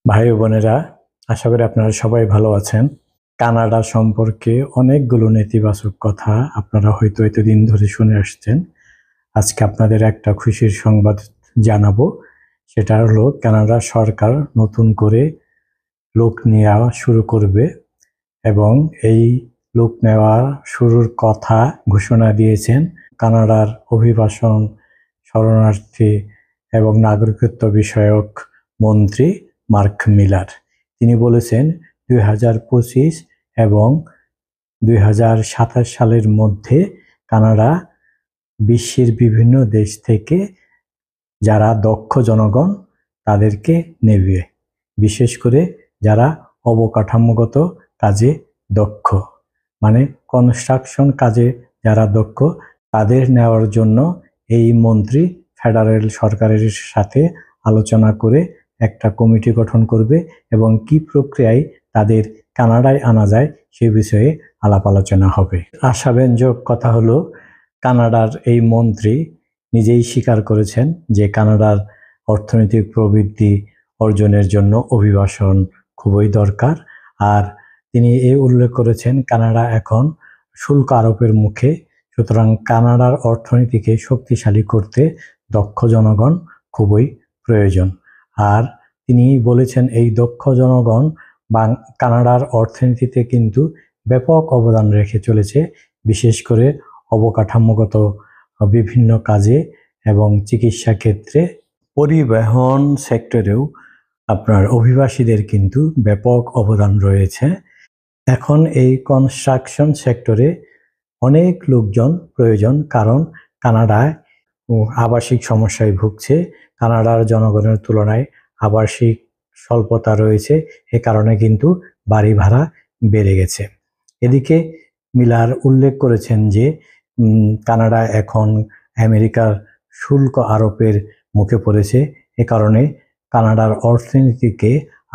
ভাই ও বোনেরা, আশা করি আপনারা সবাই ভালো আছেন। কানাডা সম্পর্কে অনেকগুলো নেতিবাচক কথা আপনারা হয়তো এতদিন ধরে শুনে আসছেন। আজকে আপনাদের একটা খুশির সংবাদ জানাবো। সেটা হলো কানাডা সরকার নতুন করে লোক নেওয়া শুরু করবে এবং এই লোক নেওয়া শুরুর কথা ঘোষণা দিয়েছেন কানাডার অভিবাসন, শরণার্থী এবং নাগরিকত্ব বিষয়ক মন্ত্রী মার্ক মিলার। তিনি বলেছেন 2025 এবং 2027 সালের মধ্যে কানাডা বিশ্বের বিভিন্ন দেশ থেকে যারা দক্ষ জনগণ তাদেরকে নেবে, বিশেষ করে যারা অবকাঠামোগত কাজে দক্ষ, মানে কনস্ট্রাকশন কাজে যারা দক্ষ তাদের নেওয়ার জন্য এই মন্ত্রী ফেডারেল সরকারের সাথে আলোচনা করে একটা কমিটি গঠন করবে এবং কি প্রক্রিয়ায় তাদের কানাডায় আনা যায় সে বিষয়ে আলাপ আলোচনা হবে। আশাব্যঞ্জক কথা হলো, কানাডার এই মন্ত্রী নিজেই স্বীকার করেছেন যে কানাডার অর্থনৈতিক প্রবৃদ্ধি অর্জনের জন্য অভিবাসন খুবই দরকার। আর তিনি উল্লেখ করেছেন কানাডা এখন শুল্ক আরোপের মুখে, সুতরাং কানাডার অর্থনীতিকে শক্তিশালী করতে দক্ষ জনগণ খুবই প্রয়োজন। আর তিনি বলেছেন এই দক্ষ জনগণ কানাডার অর্থনীতিতে কিন্তু ব্যাপক অবদান রেখে চলেছে, বিশেষ করে অবকাঠামোগত বিভিন্ন কাজে এবং চিকিৎসা ক্ষেত্রে, পরিবহন সেক্টরেও আপনার অভিবাসীদের কিন্তু ব্যাপক অবদান রয়েছে। এখন এই কনস্ট্রাকশন সেক্টরে অনেক লোকজন প্রয়োজন, কারণ কানাডায় আবাসিক সমস্যায় ভুগছে। কানাডার জনগণের তুলনায় আবাসিক স্বল্পতা রয়েছে, এ কারণে কিন্তু বাড়ি ভাড়া বেড়ে গেছে। এদিকে মিলার উল্লেখ করেছেন যে কানাডা এখন আমেরিকার শুল্ক আরোপের মুখে পড়েছে, এ কারণে কানাডার অর্থনীতিকে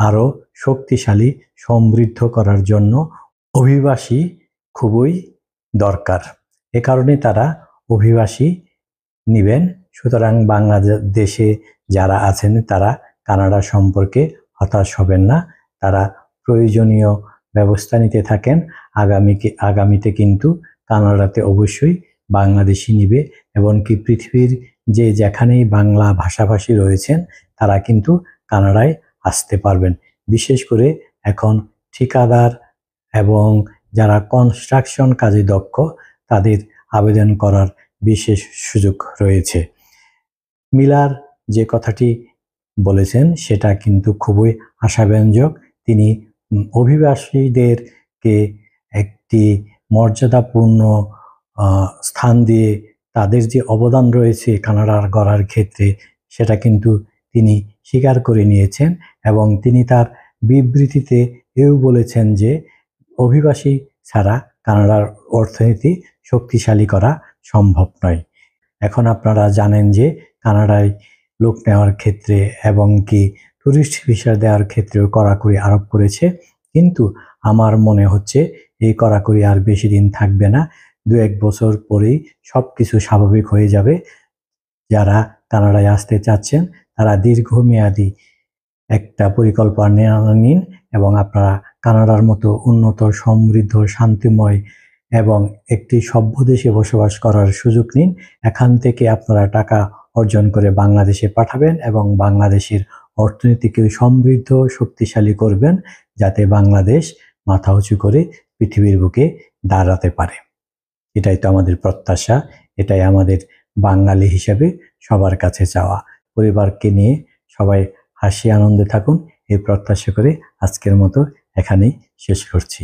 আরও শক্তিশালী সমৃদ্ধ করার জন্য অভিবাসী খুবই দরকার। এ কারণে তারা অভিবাসী নেবেন। সুতরাং বাংলাদেশে যারা আছেন তারা কানাডা সম্পর্কে হতাশ হবেন না, তারা প্রয়োজনীয় ব্যবস্থা নিতে থাকেন। আগামীতে কিন্তু কানাডাতে অবশ্যই বাংলাদেশি নিবে, এমনকি পৃথিবীর যেখানেই বাংলা ভাষাভাষী রয়েছেন তারা কিন্তু কানাডায় আসতে পারবেন। বিশেষ করে এখন ঠিকাদার এবং যারা কনস্ট্রাকশন কাজে দক্ষ তাদের আবেদন করার বিশেষ সুযোগ রয়েছে। মিলার যে কথাটি বলেছেন সেটা কিন্তু খুবই আশাব্যঞ্জক। তিনি অভিবাসীদেরকে একটি মর্যাদাপূর্ণ স্থান দিয়ে তাদের যে অবদান রয়েছে কানাডার গড়ার ক্ষেত্রে সেটা কিন্তু তিনি স্বীকার করে নিয়েছেন এবং তিনি তার বিবৃতিতে বলেছেন যে অভিবাসী ছাড়া কানাডার অর্থনীতি শক্তিশালী করা সম্ভব নয়। এখন আপনারা জানেন যে কানাডায় লোক নেওয়ার ক্ষেত্রে এবং কি টুরিস্ট ভিসা দেওয়ার ক্ষেত্রেও কড়াকড়ি আরোপ করেছে, কিন্তু আমার মনে হচ্ছে এই কড়াকড়ি আর বেশি দিন থাকবে না। 2-1 বছর পরেই সব কিছু স্বাভাবিক হয়ে যাবে। যারা কানাডায় আসতে চাচ্ছেন তারা দীর্ঘমেয়াদী একটা পরিকল্পনা নিন এবং আপনারা কানাডার মতো উন্নত, সমৃদ্ধ, শান্তিময় এবং একটি সভ্য দেশে বসবাস করার সুযোগ নিন। এখান থেকে আপনারা টাকা অর্জন করে বাংলাদেশে পাঠাবেন এবং বাংলাদেশের অর্থনীতিকে সমৃদ্ধ, শক্তিশালী করবেন, যাতে বাংলাদেশ মাথা উঁচু করে পৃথিবীর বুকে দাঁড়াতে পারে। এটাই তো আমাদের প্রত্যাশা, এটাই আমাদের বাঙালি হিসেবে সবার কাছে চাওয়া। পরিবারকে নিয়ে সবাই হাসি আনন্দে থাকুন, এই প্রত্যাশা করে আজকের মতো এখানেই শেষ করছি।